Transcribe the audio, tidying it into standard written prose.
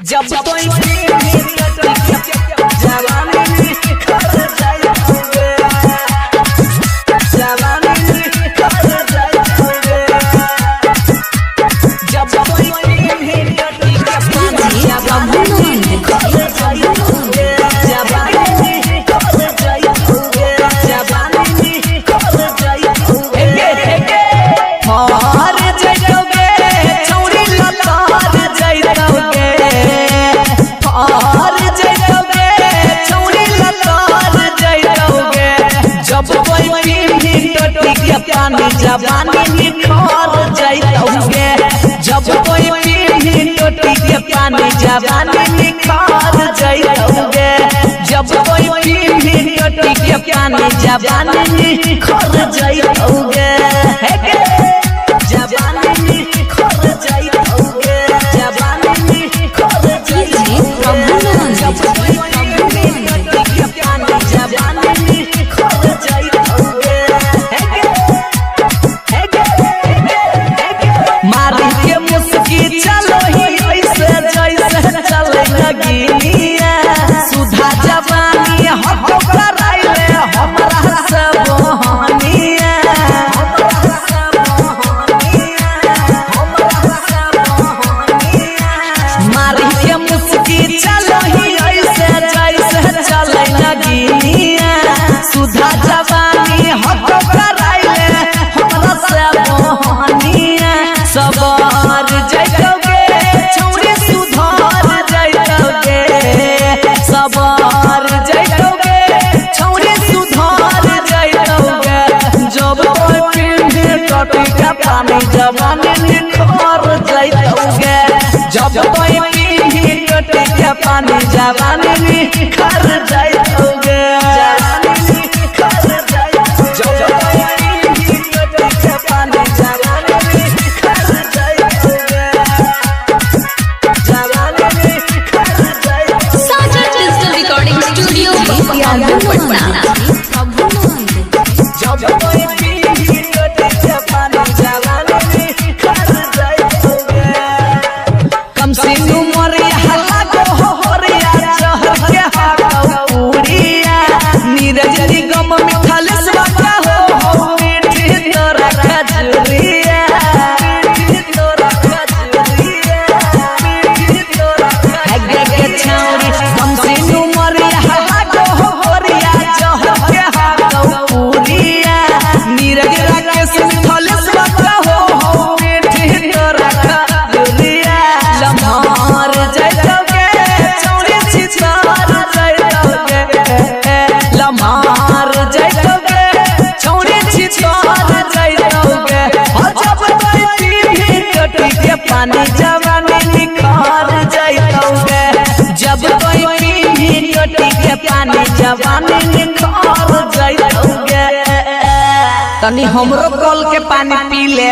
जब कोई जवानी निखर जाएंगे, जवानी निखर जाएंगे, जब कोई जवानी निखर जाएंगे, जवानी निखर जाएंगे, जवानी निखर जाएंगे। हार जाओगे छौरी लतार जाओगे, हार जाओगे छौरी लतार जाओगे, जब कोई भी टटी के पानी जवानी निखर जाओगे, जब कोई भी टटी के पानी जवानी निखर जाओगे, जब कोई भी टटी के पानी जवानी निखर जाओगे, जवानी निखर जाओगे, जवानी निखर जाओगे, जब कोई भी टटी के पानी जवानी निखर जाओगे। मारी के मुस्की चलो ही ऐसे जैसे चले लगिनिया, सुधा जवानी हटो कराइले हमरा सब बहनिया, मारी के मुस्की चलो ही ऐसे जैसे चले लगिनिया, सुधा जवानी हटो कराइले हमरा सब बहनिया, सवार जाओगे छौरी सुधार जाओगे, सवार जाओगे छौरी सुधार जाओगे, जब कोई पिंडी टटी के पानी जवानी निखर जाओगे, जब कोई पिंडी टटी के पानी जवानी निखर जाओगे, जवानी निखर जाओगे, जब कोई पिंडी टटी के पानी जवानी निखर जाओगे, जवानी निखर जाओगे। सागर डिजिटल रिकॉर्डिंग स्टूडियो पटना। जब कोई भी टटी के पानी जवानी निखर जाओगे, कम से उमर हल्ला को होरिया चहर के हाथों पूरिया, नीरज निगम मिठास बाका हो मीठी तोरा खजुरिया, मीठी तोरा खजुरिया, मीठी तोरा खजुरिया के छौरी, कम से उमर हल्ला को होरिया चहर के हाथों पूरिया, नीरज राकेश मिठास बाका हो मीठी तोरा खजुरिया, लम्हार जाओगे छौरी छिछार जाओगे, लम्हार जाओगे छौरी छिछार जाओगे, जब कोई भी टटी के पानी जवानी निखर जाओगे, जब कोई भी टटी के पानी जवानी निखर जाओगे। तनी हमरो कल के पानी पी ले।